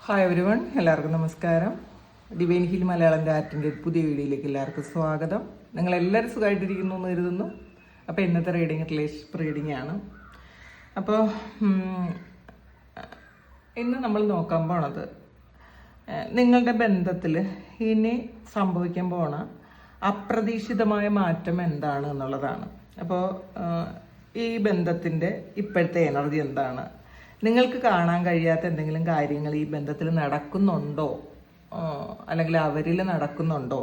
Hi every one, എല്ലാവർക്കും നമസ്കാരം. Divine hill Malayalam ചാറ്റിൻ്റെ പുതിയ വീഡിയോയിലേക്ക് എല്ലാവർക്കും സ്വാഗതം. നിങ്ങളെല്ലാവരും സുഖമായിട്ടിരിക്കുന്നു എന്ന് കരുതുന്നു. അപ്പോൾ ഇന്നത്തെ റീഡിങ് റിലേഷൻഷിപ്പ് റീഡിംഗ് ആണ്. അപ്പോൾ ഇന്ന് നമ്മൾ നോക്കാൻ പോണത് നിങ്ങളുടെ ബന്ധത്തിൽ ഇനി സംഭവിക്കാൻ പോണ അപ്രതീക്ഷിതമായ മാറ്റം എന്താണ് എന്നുള്ളതാണ്. അപ്പോൾ ഈ ബന്ധത്തിൻ്റെ ഇപ്പോഴത്തെ എനർജി എന്താണ്, നിങ്ങൾക്ക് കാണാൻ കഴിയാത്ത എന്തെങ്കിലും കാര്യങ്ങൾ ഈ ബന്ധത്തിൽ നടക്കുന്നുണ്ടോ, അല്ലെങ്കിൽ അവരിൽ നടക്കുന്നുണ്ടോ,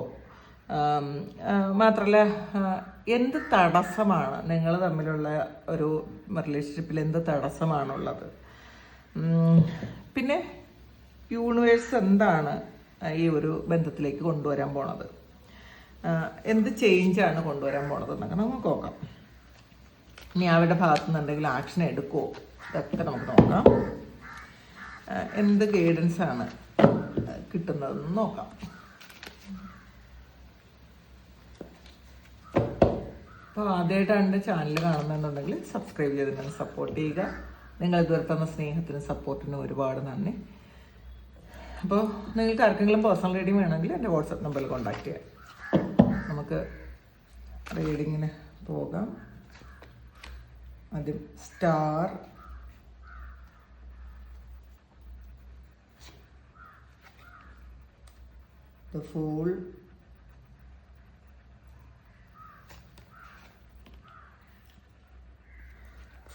മാത്രമല്ല എന്ത് തടസ്സമാണ് നിങ്ങൾ തമ്മിലുള്ള ഒരു റിലേഷൻഷിപ്പിൽ എന്ത് തടസ്സമാണുള്ളത്, പിന്നെ യൂണിവേഴ്സ് എന്താണ് ഈ ഒരു ബന്ധത്തിലേക്ക് കൊണ്ടുവരാൻ പോണത്, എന്ത് ചേഞ്ചാണ് കൊണ്ടുവരാൻ പോണത് എന്നൊക്കെ നമുക്ക് നോക്കാം. ഇനി അവരുടെ ഭാഗത്തു നിന്ന് എന്തെങ്കിലും ആക്ഷൻ എടുക്കുമോ, ഇതൊക്കെ നമുക്ക് നോക്കാം. എന്ത് ഗൈഡൻസ് ആണ് കിട്ടുന്നതെന്ന് നോക്കാം. അപ്പോൾ ആദ്യമായിട്ടാണ് എൻ്റെ ചാനൽ കാണുന്നുണ്ടെങ്കിൽ സബ്സ്ക്രൈബ് ചെയ്ത് നിങ്ങൾ സപ്പോർട്ട് ചെയ്യുക. നിങ്ങൾ ഇതുവരെ തന്ന സ്നേഹത്തിനും സപ്പോർട്ടിനും ഒരുപാട് നന്ദി. അപ്പോൾ നിങ്ങൾക്ക് ആർക്കെങ്കിലും പേഴ്സണൽ റീഡിങ് വേണമെങ്കിൽ എൻ്റെ വാട്സപ്പ് നമ്പറിൽ കോൺടാക്ട് ചെയ്യാം. നമുക്ക് റീഡിങ്ങിന് പോകാം. ആദ്യം star, the Fool,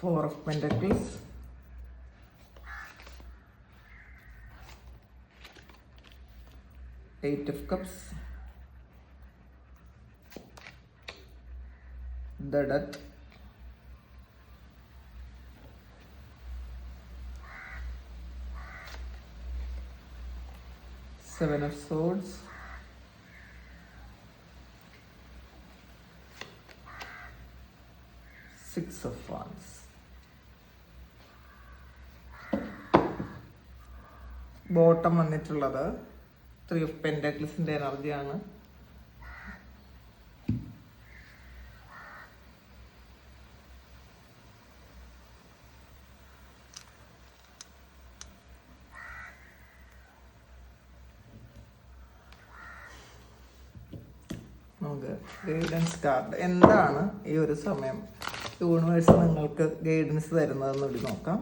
Four of Pentacles, Eight of Cups, the Death, Seven of Swords, Six of Wands. Bottom വന്നിട്ടുള്ളത് ത്രീ ഓഫ് പെൻറ്റാക്കിൾസിൻ്റെ എനർജിയാണ്. നമുക്ക് ഗൈഡൻസ് കാർഡ് എന്താണ് ഈ ഒരു സമയം യൂണിവേഴ്സ് നിങ്ങൾക്ക് ഗൈഡൻസ് തരുന്നതെന്ന് കൂടി നോക്കാം.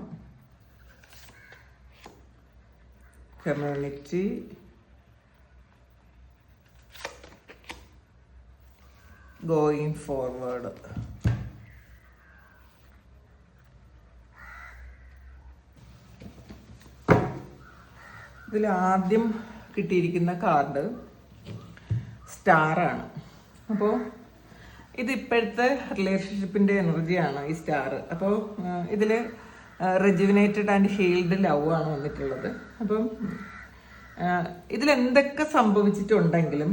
കമ്മ്യൂണിറ്റി, ഗോയിങ് ഫോർവേഡ്, ഇതിൽ ആദ്യം കിട്ടിയിരിക്കുന്ന കാർഡ് സ്റ്റാറാണ്. അപ്പോൾ ഇത് ഇപ്പോഴത്തെ റിലേഷൻഷിപ്പിൻ്റെ എനർജിയാണ് ഈ സ്റ്റാർ. അപ്പോൾ ഇതിൽ റെജുവിനേറ്റഡ് ആൻഡ് ഹീൽഡ് ലവ് ആണ് വന്നിട്ടുള്ളത്. അപ്പം ഇതിലെന്തൊക്കെ സംഭവിച്ചിട്ടുണ്ടെങ്കിലും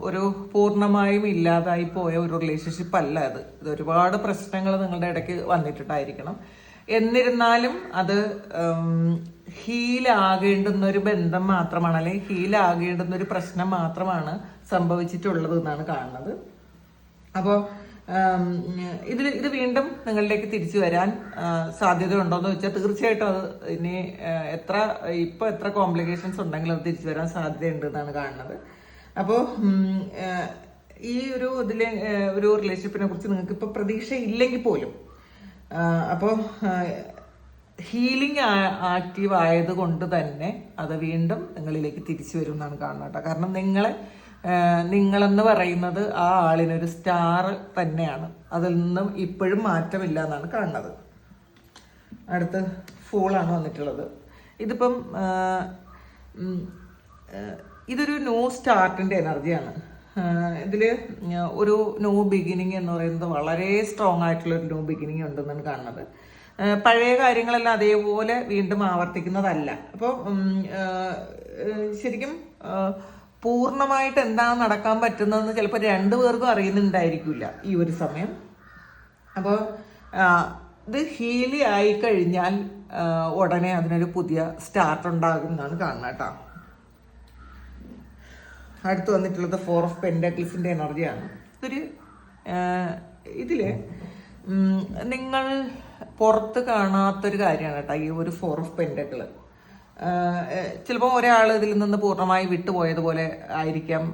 ഒരു പൂർണ്ണമായും ഇല്ലാതായി പോയ ഒരു റിലേഷൻഷിപ്പ് അല്ല ഇത്. ഇത് ഒരുപാട് പ്രശ്നങ്ങൾ നിങ്ങളുടെ ഇടയ്ക്ക് വന്നിട്ടുണ്ടായിരിക്കണം. എന്നിരുന്നാലും അത് ഹീലാകേണ്ടുന്ന ഒരു ബന്ധം മാത്രമാണ്, അല്ലെങ്കിൽ ഹീലാകേണ്ടുന്ന ഒരു പ്രശ്നം മാത്രമാണ് സംഭവിച്ചിട്ടുള്ളത് എന്നാണ് കാണുന്നത്. അപ്പോൾ ഇത് വീണ്ടും നിങ്ങളിലേക്ക് തിരിച്ചു വരാൻ സാധ്യത ഉണ്ടോയെന്ന് വെച്ചാൽ തീർച്ചയായിട്ടും അത് ഇനി എത്ര കോംപ്ലിക്കേഷൻസ് ഉണ്ടെങ്കിലും അത് തിരിച്ചു വരാൻ സാധ്യതയുണ്ട് എന്നാണ് കാണുന്നത്. അപ്പോൾ ഈ ഒരു റിലേഷൻഷിപ്പിനെ കുറിച്ച് നിങ്ങൾക്ക് ഇപ്പോൾ പ്രതീക്ഷ ഇല്ലെങ്കിൽ പോലും അപ്പോൾ ഹീലിംഗ് ആക്റ്റീവ് ആയതുകൊണ്ട് തന്നെ അത് വീണ്ടും നിങ്ങളിലേക്ക് തിരിച്ചു വരും എന്നാണ് കാണുന്നത് കേട്ടോ. കാരണം നിങ്ങളെന്ന് പറയുന്നത് ആ ആളിനൊരു സ്റ്റാർ തന്നെയാണ്. അതിൽ നിന്നും ഇപ്പോഴും മാറ്റമില്ല എന്നാണ് കാണുന്നത്. അടുത്ത് ഫൂളാണ് വന്നിട്ടുള്ളത്. ഇതിപ്പം ഇതൊരു ന്യൂ സ്റ്റാർട്ടിൻ്റെ എനർജിയാണ്. ഇതിൽ ഒരു ന്യൂ ബിഗിനിങ് എന്ന് പറയുന്നത് വളരെ സ്ട്രോങ് ആയിട്ടുള്ളൊരു ന്യൂ ബിഗിനിങ് ഉണ്ടെന്നാണ് കാണുന്നത്. പഴയ കാര്യങ്ങളെല്ലാം അതേപോലെ വീണ്ടും ആവർത്തിക്കുന്നതല്ല. അപ്പോൾ ശരിക്കും പൂർണ്ണമായിട്ട് എന്താണ് നടക്കാൻ പറ്റുന്നതെന്ന് ചിലപ്പോൾ രണ്ടുപേർക്കും അറിയുന്നുണ്ടായിരിക്കില്ല ഈ ഒരു സമയം. അപ്പോൾ ഇത് ഹീലി ആയിക്കഴിഞ്ഞാൽ ഉടനെ അതിനൊരു പുതിയ സ്റ്റാർട്ട് ഉണ്ടാകും എന്നാണ് കാണുന്നത് കേട്ടോ. അടുത്ത് വന്നിട്ടുള്ളത് ഫോർ ഓഫ് പെൻറ്റാക്കിൾസിൻ്റെ എനർജിയാണ്. ഇതിൽ നിങ്ങൾ പുറത്ത് കാണാത്തൊരു കാര്യമാണ് കേട്ടോ ഈ ഒരു ഫോർ ഓഫ് പെൻറ്റാക്കിൾ. ചിലപ്പോൾ ഒരാൾ ഇതിൽ നിന്ന് പൂർണ്ണമായി വിട്ടുപോയതുപോലെ ആയിരിക്കാം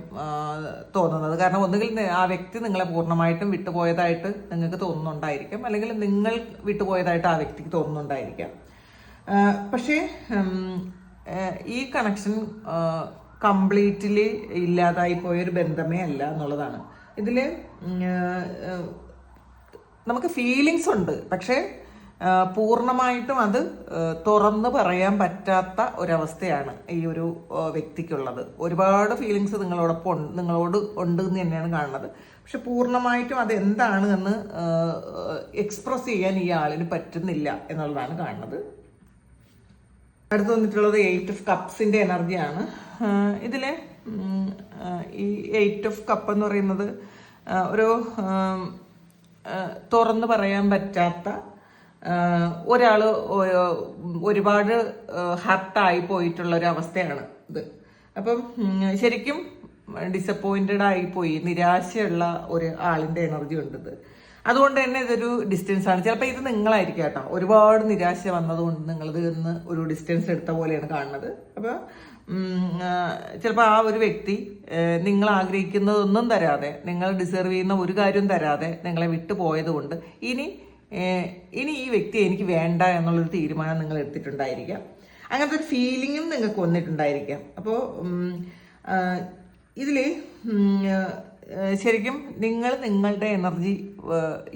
തോന്നുന്നത്. കാരണം ഒന്നുകിൽ ആ വ്യക്തി നിങ്ങളെ പൂർണ്ണമായിട്ടും വിട്ടുപോയതായിട്ട് നിങ്ങൾക്ക് തോന്നുന്നുണ്ടായിരിക്കാം, അല്ലെങ്കിൽ നിങ്ങൾ വിട്ടുപോയതായിട്ട് ആ വ്യക്തിക്ക് തോന്നുന്നുണ്ടായിരിക്കാം. പക്ഷേ ഈ കണക്ഷൻ കംപ്ലീറ്റ്ലി ഇല്ലാതായി പോയൊരു ബന്ധമേ അല്ല എന്നുള്ളതാണ്. ഇതിൽ നമുക്ക് ഫീലിങ്സ് ഉണ്ട്, പക്ഷേ പൂർണ്ണമായിട്ടും അത് തുറന്ന് പറയാൻ പറ്റാത്ത ഒരവസ്ഥയാണ് ഈ ഒരു വ്യക്തിക്കുള്ളത്. ഒരുപാട് ഫീലിങ്സ് നിങ്ങളോട് ഉണ്ട് എന്ന് തന്നെയാണ് കാണുന്നത്. പക്ഷെ പൂർണ്ണമായിട്ടും അത് എന്താണ് എന്ന് എക്സ്പ്രസ് ചെയ്യാൻ ഈ ആളിന് പറ്റുന്നില്ല എന്നുള്ളതാണ് കാണുന്നത്. അടുത്ത് വന്നിട്ടുള്ളത് 8 ഓഫ് കപ്സിന്റെ എനർജിയാണ്. ഇതിലെ ഈ 8 ഓഫ് കപ്പ് എന്ന് പറയുന്നത് ഒരു തുറന്ന് പറയാൻ പറ്റാത്ത ഒരാൾ ഒരുപാട് ഹർട്ടായി പോയിട്ടുള്ള ഒരു അവസ്ഥയാണ് ഇത്. അപ്പം ശരിക്കും ഡിസപ്പോയിന്റഡ് ആയിപ്പോയി, നിരാശയുള്ള ഒരു ആളിന്റെ എനർജി ഉണ്ട് ഇത്. അതുകൊണ്ട് തന്നെ ഇതൊരു ഡിസ്റ്റൻസ് ആണ്. ചിലപ്പോൾ ഇത് നിങ്ങളായിരിക്കും കേട്ടോ, ഒരുപാട് നിരാശ വന്നതുകൊണ്ട് നിങ്ങളിത് നിന്ന് ഒരു ഡിസ്റ്റൻസ് എടുത്ത പോലെയാണ് കാണുന്നത്. അപ്പോൾ ചിലപ്പോൾ ആ ഒരു വ്യക്തി നിങ്ങൾ ആഗ്രഹിക്കുന്നതൊന്നും തരാതെ, നിങ്ങൾ ഡിസേർവ് ചെയ്യുന്ന ഒരു കാര്യവും തരാതെ നിങ്ങളെ വിട്ടു പോയത് കൊണ്ട് ഇനി ഈ വ്യക്തി എനിക്ക് വേണ്ട എന്നുള്ളൊരു തീരുമാനം നിങ്ങൾ എടുത്തിട്ടുണ്ടായിരിക്കാം. അങ്ങനത്തെ ഒരു ഫീലിങ്ങും നിങ്ങൾക്ക് വന്നിട്ടുണ്ടായിരിക്കാം. അപ്പോൾ ഇതിൽ ശരിക്കും നിങ്ങളുടെ എനർജി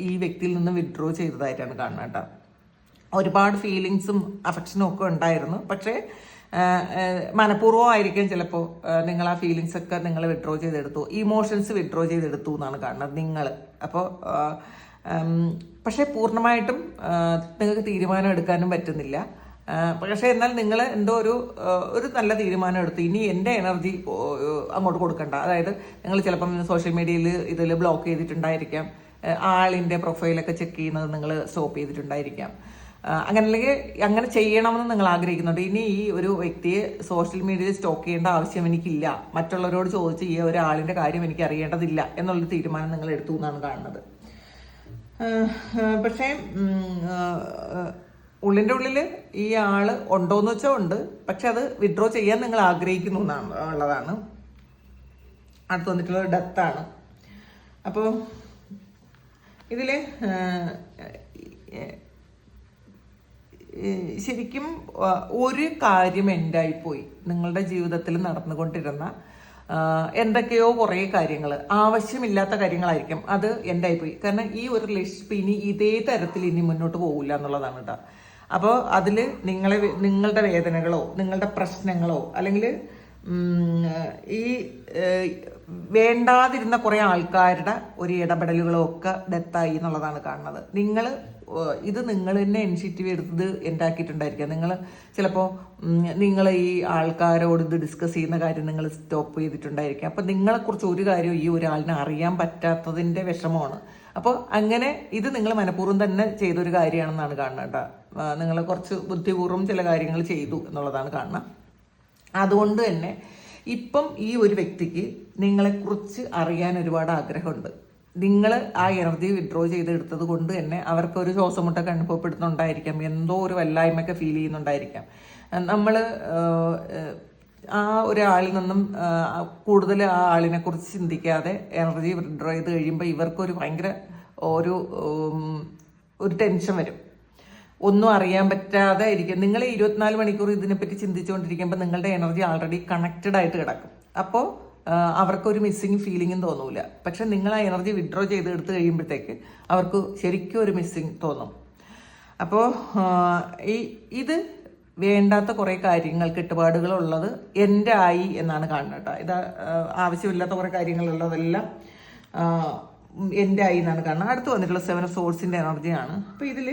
ഈ വ്യക്തിയിൽ നിന്ന് വിഡ്രോ ചെയ്തതായിട്ടാണ് കാണുന്നത് കേട്ടോ. ഒരുപാട് ഫീലിങ്സും അഫക്ഷനും ഒക്കെ ഉണ്ടായിരുന്നു, പക്ഷേ മനഃപൂർവ്വമായിരിക്കും ചിലപ്പോൾ നിങ്ങൾ ആ ഫീലിങ്സ് ഒക്കെ നിങ്ങൾ വിഡ്രോ ചെയ്തെടുത്തു, ഇമോഷൻസ് വിഡ്രോ ചെയ്തെടുത്തു എന്നാണ് കാണുന്നത് നിങ്ങൾ. അപ്പോൾ പക്ഷേ പൂർണ്ണമായിട്ടും നിങ്ങൾക്ക് തീരുമാനം എടുക്കാനും പറ്റുന്നില്ല. പക്ഷേ എന്നാൽ നിങ്ങൾ എന്തോ ഒരു നല്ല തീരുമാനം എടുത്തു, ഇനി എൻ്റെ എനർജി അങ്ങോട്ട് കൊടുക്കണ്ട. അതായത് നിങ്ങൾ ചിലപ്പം സോഷ്യൽ മീഡിയയിൽ ഇതിൽ ബ്ലോക്ക് ചെയ്തിട്ടുണ്ടായിരിക്കാം, ആളിൻ്റെ പ്രൊഫൈലൊക്കെ ചെക്ക് ചെയ്യുന്നത് നിങ്ങൾ സ്റ്റോപ്പ് ചെയ്തിട്ടുണ്ടായിരിക്കാം. അങ്ങനെ ചെയ്യണമെന്ന് നിങ്ങൾ ആഗ്രഹിക്കുന്നുണ്ട്. ഇനി ഈ ഒരു വ്യക്തിയെ സോഷ്യൽ മീഡിയയിൽ സ്റ്റോക്ക് ചെയ്യേണ്ട ആവശ്യം എനിക്കില്ല, മറ്റുള്ളവരോട് ചോദിച്ച് ഈ ഒരാളിൻ്റെ കാര്യം എനിക്ക് അറിയേണ്ടതില്ല എന്നുള്ളൊരു തീരുമാനം നിങ്ങൾ എടുത്തു എന്നാണ് കാണുന്നത്. പക്ഷേ ഉള്ളിൻ്റെ ഉള്ളിൽ ഈ ആള് ഉണ്ടോയെന്ന് വെച്ചാൽ ഉണ്ട്, പക്ഷെ അത് വിഡ്രോ ചെയ്യാൻ നിങ്ങൾ ആഗ്രഹിക്കുന്നു ഉള്ളതാണ്. അടുത്ത് വന്നിട്ടുള്ളത് ഡെത്താണ്. അപ്പോൾ ഇതിൽ ശരിക്കും ഒരു കാര്യം എൻഡായിപ്പോയി. നിങ്ങളുടെ ജീവിതത്തിൽ നടന്നുകൊണ്ടിരുന്ന എന്തൊക്കെയോ കുറേ കാര്യങ്ങൾ, ആവശ്യമില്ലാത്ത കാര്യങ്ങളായിരിക്കും, അത് എൻഡായിപ്പോയി. കാരണം ഈ ഒരു റിലേഷൻഷിപ്പ് ഇനി ഇതേ തരത്തിൽ ഇനി മുന്നോട്ട് പോകില്ല എന്നുള്ളതാണ് കേട്ടോ. അപ്പോൾ അതിൽ നിങ്ങളുടെ വേദനകളോ നിങ്ങളുടെ പ്രശ്നങ്ങളോ അല്ലെങ്കിൽ ഈ വേണ്ടാതിരുന്ന കുറേ ആൾക്കാരുടെ ഒരു ഇടപെടലുകളോ ഒക്കെ ഡെത്തായി എന്നുള്ളതാണ് കാണുന്നത്. ഇത് നിങ്ങൾ തന്നെ ഇനിഷ്യേറ്റീവ് എടുത്തത് ഉണ്ടാക്കിയിട്ടുണ്ടായിരിക്കാം. നിങ്ങൾ ചിലപ്പോൾ നിങ്ങൾ ഈ ആൾക്കാരോട് ഇത് ഡിസ്കസ് ചെയ്യുന്ന കാര്യം നിങ്ങൾ സ്റ്റോപ്പ് ചെയ്തിട്ടുണ്ടായിരിക്കാം. അപ്പം നിങ്ങളെക്കുറിച്ച് ഒരു കാര്യവും ഈ ഒരാളിനെ അറിയാൻ പറ്റാത്തതിൻ്റെ വിഷമമാണ്. അപ്പോൾ അങ്ങനെ ഇത് നിങ്ങൾ മനഃപൂർവ്വം തന്നെ ചെയ്തൊരു കാര്യമാണെന്നാണ് കാണുന്നത് കേട്ടോ. നിങ്ങൾ കുറച്ച് ബുദ്ധിപൂർവ്വം ചില കാര്യങ്ങൾ ചെയ്തു എന്നുള്ളതാണ് കാണുന്നത്. അതുകൊണ്ട് തന്നെ ഇപ്പം ഈ ഒരു വ്യക്തിക്ക് നിങ്ങളെക്കുറിച്ച് അറിയാൻ ഒരുപാട് ആഗ്രഹമുണ്ട്. നിങ്ങൾ ആ എനർജി വിഡ്രോ ചെയ്തെടുത്തത് കൊണ്ട് തന്നെ അവർക്കൊരു ശ്വാസമുട്ടൊക്കെ അനുഭവപ്പെടുന്നുണ്ടായിരിക്കാം, എന്തോ ഒരു വല്ലായ്മയൊക്കെ ഫീൽ ചെയ്യുന്നുണ്ടായിരിക്കാം. നമ്മൾ ആ ഒരാളിൽ നിന്നും കൂടുതൽ ആ ആളിനെ കുറിച്ച് ചിന്തിക്കാതെ എനർജി വിഡ്രോ ചെയ്ത് കഴിയുമ്പോൾ ഇവർക്കൊരു ഭയങ്കര ഒരു ടെൻഷൻ വരും. ഒന്നും അറിയാൻ പറ്റാതെ ഇരിക്കും. നിങ്ങൾ 24 മണിക്കൂർ ഇതിനെപ്പറ്റി ചിന്തിച്ചുകൊണ്ടിരിക്കുമ്പോൾ നിങ്ങളുടെ എനർജി ആൾറെഡി കണക്റ്റഡ് ആയിട്ട് കിടക്കും. അപ്പോൾ അവർക്കൊരു മിസ്സിങ് ഫീലിംഗും തോന്നൂല. പക്ഷെ നിങ്ങൾ ആ എനർജി വിഡ്രോ ചെയ്തെടുത്ത് കഴിയുമ്പോഴത്തേക്ക് അവർക്ക് ശരിക്കും ഒരു മിസ്സിങ് തോന്നും. അപ്പോൾ ഇത് വേണ്ടാത്ത കുറേ കാര്യങ്ങൾ കെട്ടുപാടുകളുള്ളത് എൻ്റെ ആയി എന്നാണ് കാണുന്നത് കേട്ടോ. ഇത് ആവശ്യമില്ലാത്ത കുറേ കാര്യങ്ങളുള്ളതെല്ലാം എൻ്റെ ആയി എന്നാണ് കാണുന്നത്. അടുത്ത് വന്നിട്ടുള്ള 7 ഓഫ് സോഴ്സിൻ്റെ എനർജിയാണ്. അപ്പോൾ ഇതിൽ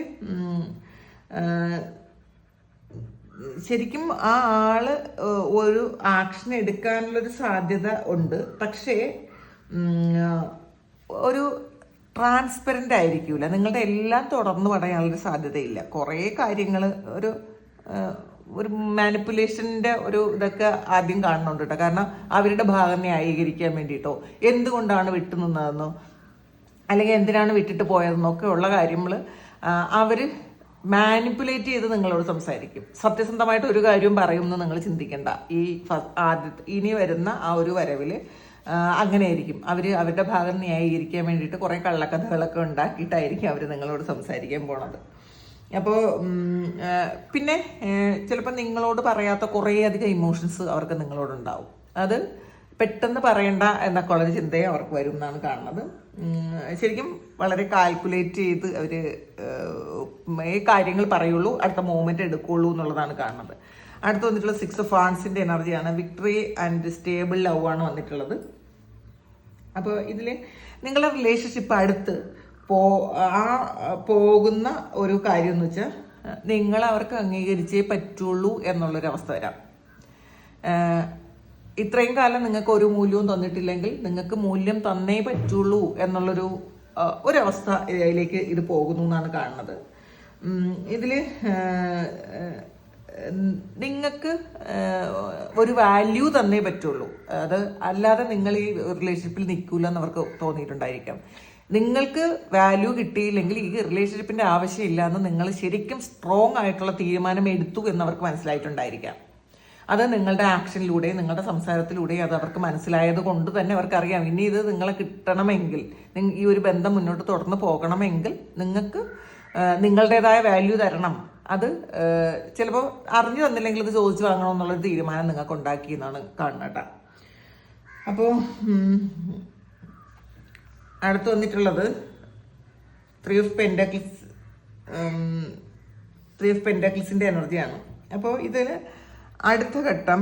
ശരിക്കും ആ ആള് ഒരു ആക്ഷൻ എടുക്കാനുള്ളൊരു സാധ്യത ഉണ്ട്, പക്ഷേ ഒരു ട്രാൻസ്പെറൻ്റ് ആയിരിക്കൂല. നിങ്ങളുടെ എല്ലാം തുടർന്ന് പറയാനുള്ളൊരു സാധ്യതയില്ല. കുറേ കാര്യങ്ങൾ ഒരു മാനിപ്പുലേഷൻ്റെ ഒരു ഇതൊക്കെ ആദ്യം കാണുന്നുണ്ട് കേട്ടോ. കാരണം അവരുടെ ഭാഗം ന്യായീകരിക്കാൻ വേണ്ടിയിട്ടോ എന്തുകൊണ്ടാണ് വിട്ടു നിന്നതെന്നോ അല്ലെങ്കിൽ എന്തിനാണ് വിട്ടിട്ട് പോയതെന്നോ ഒക്കെ ഉള്ള കാര്യങ്ങൾ അവർ മാനിപ്പുലേറ്റ് ചെയ്ത് നിങ്ങളോട് സംസാരിക്കും. സത്യസന്ധമായിട്ട് ഒരു കാര്യവും പറയുമെന്ന് നിങ്ങൾ ചിന്തിക്കേണ്ട. ഈ ആദ്യത്തെ ഇനി വരുന്ന ആ ഒരു വരവിൽ അങ്ങനെയായിരിക്കും. അവരുടെ ഭാഗം ന്യായീകരിക്കാൻ വേണ്ടിയിട്ട് കുറേ കള്ളക്കഥകളൊക്കെ ഉണ്ടാക്കിയിട്ടായിരിക്കും അവർ നിങ്ങളോട് സംസാരിക്കാൻ പോണത്. അപ്പോൾ പിന്നെ ചിലപ്പോൾ നിങ്ങളോട് പറയാത്ത കുറേ അധികം ഇമോഷൻസ് അവർക്ക് നിങ്ങളോടുണ്ടാവും. അത് പെട്ടെന്ന് പറയണ്ട എന്നൊക്കെ ഉള്ളൊരു ചിന്തയെ അവർക്ക് വരും എന്നാണ് കാണുന്നത്. ശരിക്കും വളരെ കാൽക്കുലേറ്റ് ചെയ്ത് അവർ ഈ കാര്യങ്ങൾ പറയുള്ളൂ, അടുത്ത മൂവ്മെന്റ് എടുക്കുള്ളൂ എന്നുള്ളതാണ് കാണുന്നത്. അടുത്ത് വന്നിട്ടുള്ള 6 ഓഫ് വാൻഡ്സിന്റെ എനർജിയാണ്. വിക്ടറി ആൻഡ് സ്റ്റേബിൾ ലവ് ആണ് വന്നിട്ടുള്ളത്. അപ്പോൾ ഇതിൽ നിങ്ങളുടെ റിലേഷൻഷിപ്പ് അടുത്ത് പോകുന്ന ഒരു കാര്യം എന്ന് വെച്ചാൽ നിങ്ങൾ അവർക്ക് അംഗീകരിച്ചേ പറ്റുള്ളൂ എന്നുള്ളൊരവസ്ഥ വരാം. ഇത്രയും കാലം നിങ്ങൾക്ക് ഒരു മൂല്യവും തന്നിട്ടില്ലെങ്കിൽ നിങ്ങൾക്ക് മൂല്യം തന്നേ പറ്റുള്ളൂ എന്നുള്ളൊരു ഒരവസ്ഥയിലേക്ക് ഇത് പോകുന്നു എന്നാണ് കാണുന്നത്. ഇതിൽ നിങ്ങൾക്ക് ഒരു വാല്യൂ തന്നേ പറ്റുള്ളൂ. അത് അല്ലാതെ നിങ്ങൾ ഈ റിലേഷൻഷിപ്പിൽ നിൽക്കില്ല എന്ന് അവർക്ക് തോന്നിയിട്ടുണ്ടായിരിക്കാം. നിങ്ങൾക്ക് വാല്യൂ കിട്ടിയില്ലെങ്കിൽ ഈ റിലേഷൻഷിപ്പിന്റെ ആവശ്യമില്ല എന്ന് നിങ്ങൾ ശരിക്കും സ്ട്രോങ് ആയിട്ടുള്ള തീരുമാനം എടുത്തു എന്നവർക്ക് മനസ്സിലായിട്ടുണ്ടായിരിക്കാം. അത് നിങ്ങളുടെ ആക്ഷനിലൂടെ നിങ്ങളുടെ സംസാരത്തിലൂടെ അത് അവർക്ക് മനസ്സിലായത് കൊണ്ട് തന്നെ അവർക്കറിയാം ഇനി ഇത് നിങ്ങളെ കിട്ടണമെങ്കിൽ, ഈ ഒരു ബന്ധം മുന്നോട്ട് തുടർന്ന് പോകണമെങ്കിൽ നിങ്ങൾക്ക് നിങ്ങളുടേതായ വാല്യൂ തരണം. അത് ചിലപ്പോൾ അറിഞ്ഞു തന്നില്ലെങ്കിൽ ഇത് ചോദിച്ചു വാങ്ങണമെന്നുള്ളൊരു തീരുമാനം നിങ്ങൾക്ക് ഉണ്ടാക്കി എന്നാണ് കാണുന്നത്. അപ്പോൾ അടുത്ത് വന്നിട്ടുള്ളത് 3 ഓഫ് പെൻഡക്കിൾസിന്റെ എനർജിയാണ്. അപ്പോൾ ഇതിൽ അടുത്ത ഘട്ടം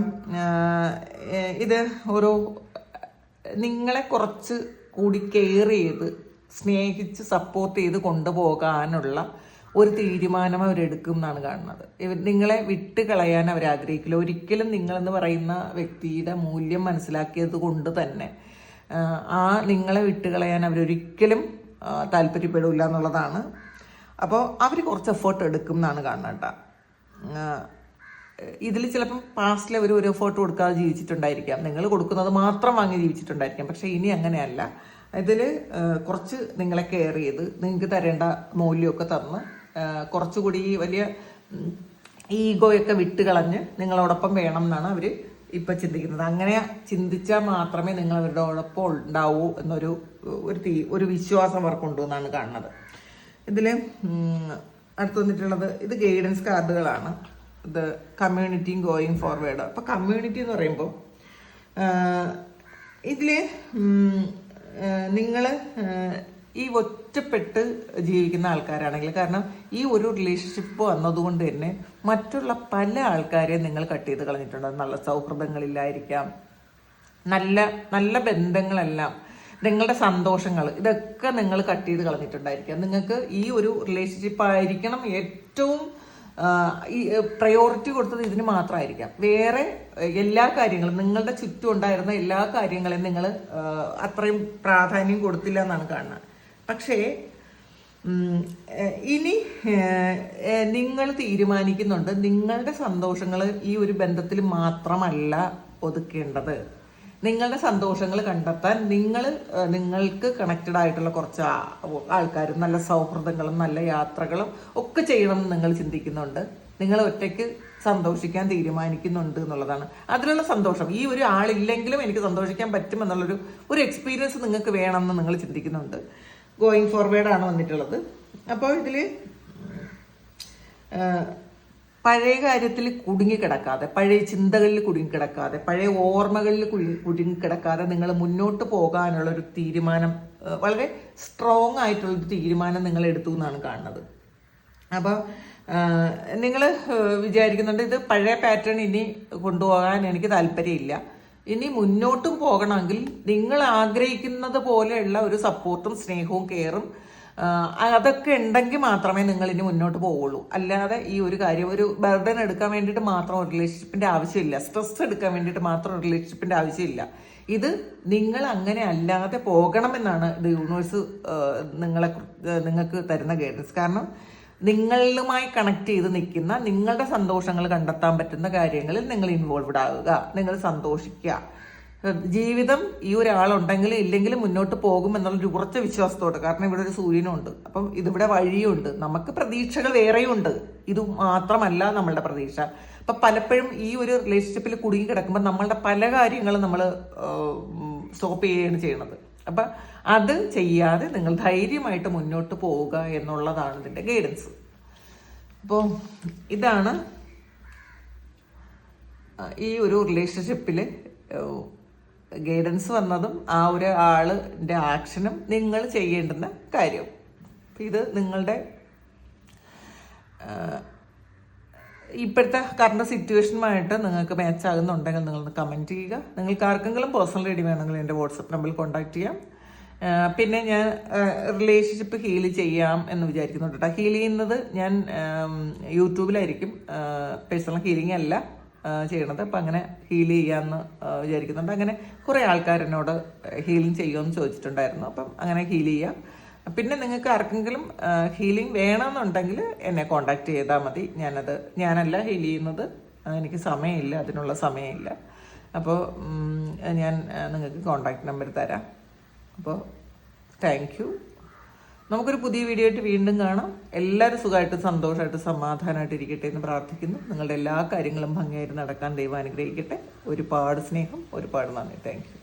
ഇത് ഒരു നിങ്ങളെ കുറച്ച് കൂടി കെയർ ചെയ്ത് സ്നേഹിച്ച് സപ്പോർട്ട് ചെയ്ത് കൊണ്ടുപോകാനുള്ള ഒരു തീരുമാനം അവരെടുക്കും എന്നാണ് കാണുന്നത്. നിങ്ങളെ വിട്ട് കളയാൻ അവർ ആഗ്രഹിക്കില്ല. ഒരിക്കലും നിങ്ങളെന്ന് പറയുന്ന വ്യക്തിയുടെ മൂല്യം മനസ്സിലാക്കിയത് കൊണ്ട് തന്നെ നിങ്ങളെ വിട്ടുകളയാൻ അവരൊരിക്കലും താല്പര്യപ്പെടില്ല എന്നുള്ളതാണ്. അപ്പോൾ അവർ കുറച്ച് എഫേർട്ട് എടുക്കും എന്നാണ് കാണുന്നത്. ഇതിൽ ചിലപ്പം പാസ്റ്റിൽ അവർ ഒരു എഫേർട്ട് കൊടുക്കാതെ ജീവിച്ചിട്ടുണ്ടായിരിക്കാം, നിങ്ങൾ കൊടുക്കുന്നത് മാത്രം വാങ്ങി ജീവിച്ചിട്ടുണ്ടായിരിക്കാം. പക്ഷെ ഇനി അങ്ങനെയല്ല. ഇതിൽ കുറച്ച് നിങ്ങളെ കെയർ ചെയ്ത് നിങ്ങൾക്ക് തരേണ്ട മൂല്യമൊക്കെ തന്ന് കുറച്ചുകൂടി ഈ വലിയ ഈഗോയൊക്കെ വിട്ട് കളഞ്ഞ് നിങ്ങളോടൊപ്പം വേണം എന്നാണ് അവർ ഇപ്പം ചിന്തിക്കുന്നത്. അങ്ങനെ ചിന്തിച്ചാൽ മാത്രമേ നിങ്ങൾ അവരോടൊപ്പം ഉണ്ടാവൂ എന്നൊരു വിശ്വാസം അവർക്കുണ്ടോ എന്നാണ് കാണുന്നത്. ഇതിൽ അടുത്ത് വന്നിട്ടുള്ളത് ഇത് ഗൈഡൻസ് കാർഡുകളാണ്. ഇത് കമ്മ്യൂണിറ്റിയും ഗോയിങ് ഫോർവേഡ്. അപ്പോൾ കമ്മ്യൂണിറ്റി എന്ന് പറയുമ്പോൾ ഇതിൽ നിങ്ങൾ ഈ ഒറ്റപ്പെട്ട് ജീവിക്കുന്ന ആൾക്കാരാണെങ്കിൽ, കാരണം ഈ ഒരു റിലേഷൻഷിപ്പ് വന്നതുകൊണ്ട് തന്നെ മറ്റുള്ള പല ആൾക്കാരെയും നിങ്ങൾ കട്ട് ചെയ്ത് കളഞ്ഞിട്ടുണ്ട്. നല്ല സൗഹൃദങ്ങളില്ലായിരിക്കാം, നല്ല നല്ല ബന്ധങ്ങളെല്ലാം, നിങ്ങളുടെ സന്തോഷങ്ങൾ, ഇതൊക്കെ നിങ്ങൾ കട്ട് ചെയ്ത് കളഞ്ഞിട്ടുണ്ടായിരിക്കാം. നിങ്ങൾക്ക് ഈ ഒരു റിലേഷൻഷിപ്പ് ആയിരിക്കണം ഏറ്റവും ഈ പ്രയോറിറ്റി കൊടുത്തത് ഇതിന് മാത്രമായിരിക്കാം. വേറെ എല്ലാ കാര്യങ്ങളും നിങ്ങളുടെ ചുറ്റും ഉണ്ടായിരുന്ന എല്ലാ കാര്യങ്ങളെയും നിങ്ങൾ അത്രയും പ്രാധാന്യം കൊടുത്തില്ല എന്നാണ് കാണുന്നത്. പക്ഷേ ഇനി നിങ്ങൾ തീരുമാനിക്കുന്നുണ്ട് നിങ്ങളുടെ സന്തോഷങ്ങൾ ഈ ഒരു ബന്ധത്തിൽ മാത്രമല്ല ഒതുക്കേണ്ടത്. നിങ്ങളുടെ സന്തോഷങ്ങൾ കണ്ടെത്താൻ നിങ്ങൾക്ക് കണക്റ്റഡ് ആയിട്ടുള്ള കുറച്ച് ആൾക്കാരും നല്ല സൗഹൃദങ്ങളും നല്ല യാത്രകളും ഒക്കെ ചെയ്യണമെന്ന് നിങ്ങൾ ചിന്തിക്കുന്നുണ്ട്. നിങ്ങൾ ഒറ്റയ്ക്ക് സന്തോഷിക്കാൻ തീരുമാനിക്കുന്നുണ്ട് എന്നുള്ളതാണ്. അതിലുള്ള സന്തോഷം, ഈ ഒരു ആളില്ലെങ്കിലും എനിക്ക് സന്തോഷിക്കാൻ പറ്റും എന്നുള്ളൊരു എക്സ്പീരിയൻസ് നിങ്ങൾക്ക് വേണമെന്ന് നിങ്ങൾ ചിന്തിക്കുന്നുണ്ട്. ഗോയിങ് ഫോർവേഡാണ് വന്നിട്ടുള്ളത്. അപ്പോൾ ഇതിൽ പഴയ കാര്യത്തിൽ കുടുങ്ങിക്കിടക്കാതെ, പഴയ ചിന്തകളിൽ കുടുങ്ങിക്കിടക്കാതെ, പഴയ ഓർമ്മകളിൽ കുടുങ്ങിക്കിടക്കാതെ നിങ്ങൾ മുന്നോട്ട് പോകാനുള്ളൊരു തീരുമാനം, വളരെ സ്ട്രോങ് ആയിട്ടുള്ളൊരു തീരുമാനം നിങ്ങൾ എടുത്തു എന്നാണ് കാണുന്നത്. അപ്പോൾ നിങ്ങൾ വിചാരിക്കുന്നുണ്ട് ഇത് പഴയ പാറ്റേൺ ഇനി കൊണ്ടുപോകാൻ എനിക്ക് താല്പര്യമില്ല, ഇനി മുന്നോട്ടും പോകണമെങ്കിൽ നിങ്ങൾ ആഗ്രഹിക്കുന്നത് പോലെയുള്ള ഒരു സപ്പോർട്ടും സ്നേഹവും കെയറും അതൊക്കെ ഉണ്ടെങ്കിൽ മാത്രമേ നിങ്ങൾ ഇനി മുന്നോട്ട് പോവുള്ളൂ. അല്ലാതെ ഈ ഒരു കാര്യം ഒരു ബർഡൻ എടുക്കാൻ വേണ്ടിയിട്ട് മാത്രം ഒരു റിലേഷൻഷിപ്പിന്റെ ആവശ്യമില്ല, സ്ട്രെസ് എടുക്കാൻ വേണ്ടിയിട്ട് മാത്രം ഒരു റിലേഷൻഷിപ്പിന്റെ ആവശ്യമില്ല. ഇത് നിങ്ങൾ അങ്ങനെ അല്ലാതെ പോകണമെന്നാണ് ഇത് യൂണിവേഴ്സ് നിങ്ങൾക്ക് തരുന്ന ഗൈഡൻസ്. കാരണം നിങ്ങളുമായി കണക്ട് ചെയ്ത് നിൽക്കുന്ന, നിങ്ങളുടെ സന്തോഷങ്ങൾ കണ്ടെത്താൻ പറ്റുന്ന കാര്യങ്ങളിൽ നിങ്ങൾ ഇൻവോൾവ്ഡ് ആവുക, നിങ്ങൾ സന്തോഷിക്കുക. ജീവിതം ഈ ഒരാളുണ്ടെങ്കിൽ ഇല്ലെങ്കിലും മുന്നോട്ട് പോകും എന്നുള്ളൊരു ഉറച്ച വിശ്വാസത്തോടെ. കാരണം ഇവിടെ ഒരു സൂര്യനുണ്ട്, അപ്പം ഇതിവിടെ വഴിയുണ്ട്, നമുക്ക് പ്രതീക്ഷകൾ വേറെയും ഉണ്ട്, ഇത് മാത്രമല്ല നമ്മളുടെ പ്രതീക്ഷ. അപ്പം പലപ്പോഴും ഈ ഒരു റിലേഷൻഷിപ്പിൽ കുടുങ്ങി കിടക്കുമ്പോൾ നമ്മളുടെ പല കാര്യങ്ങളും നമ്മൾ സ്റ്റോപ്പ് ചെയ്യുകയാണ് ചെയ്യണത്. അപ്പം അത് ചെയ്യാതെ നിങ്ങൾ ധൈര്യമായിട്ട് മുന്നോട്ട് പോവുക എന്നുള്ളതാണ് ഇതിൻ്റെ ഗൈഡൻസ്. അപ്പോൾ ഇതാണ് ഈ ഒരു റിലേഷൻഷിപ്പിൽ ഗൈഡൻസ് വന്നതും ആ ഒരു ആളിൻ്റെ ആക്ഷനും നിങ്ങൾ ചെയ്യേണ്ടുന്ന കാര്യവും. ഇത് നിങ്ങളുടെ ഇപ്പോഴത്തെ കറണ്ട് സിറ്റുവേഷനുമായിട്ട് നിങ്ങൾക്ക് മാച്ച് ആകുന്നുണ്ടെങ്കിൽ നിങ്ങളൊന്ന് കമൻറ്റ് ചെയ്യുക. നിങ്ങൾക്ക് ആർക്കെങ്കിലും പേഴ്സണൽ റീഡിങ് വേണമെങ്കിൽ എൻ്റെ വാട്സപ്പ് നമ്പറിൽ കോൺടാക്ട് ചെയ്യാം. പിന്നെ ഞാൻ റിലേഷൻഷിപ്പ് ഹീൽ ചെയ്യാം എന്ന് വിചാരിക്കുന്നുണ്ട് കേട്ടോ. ഹീൽ ചെയ്യുന്നത് ഞാൻ യൂട്യൂബിലായിരിക്കും, പേഴ്സണൽ ഹീലിംഗ് അല്ല ചെയ്യണത്. അപ്പം അങ്ങനെ ഹീൽ ചെയ്യാമെന്ന് വിചാരിക്കുന്നുണ്ട്. അങ്ങനെ കുറേ ആൾക്കാർ എന്നോട് ഹീലിംഗ് ചെയ്യുമെന്ന് ചോദിച്ചിട്ടുണ്ടായിരുന്നു. അപ്പം അങ്ങനെ ഹീൽ ചെയ്യാം. പിന്നെ നിങ്ങൾക്ക് ആർക്കെങ്കിലും ഹീലിംഗ് വേണമെന്നുണ്ടെങ്കിൽ എന്നെ കോണ്ടാക്ട് ചെയ്താൽ മതി. ഞാനല്ല ഹീൽ ചെയ്യുന്നത്, എനിക്ക് സമയമില്ല, അതിനുള്ള സമയമില്ല. അപ്പോൾ ഞാൻ നിങ്ങൾക്ക് കോണ്ടാക്ട് നമ്പർ തരാം. അപ്പോൾ താങ്ക് യു. നമുക്കൊരു പുതിയ വീഡിയോ ആയിട്ട് വീണ്ടും കാണാം. എല്ലാവരും സുഖമായിട്ട് സന്തോഷമായിട്ട് സമാധാനമായിട്ട് ഇരിക്കട്ടെ എന്ന് പ്രാർത്ഥിക്കുന്നു. നിങ്ങളുടെ എല്ലാ കാര്യങ്ങളും ഭംഗിയായിട്ട് നടക്കാൻ ദൈവം അനുഗ്രഹിക്കട്ടെ. ഒരുപാട് സ്നേഹം, ഒരുപാട് നന്ദി. Thank you.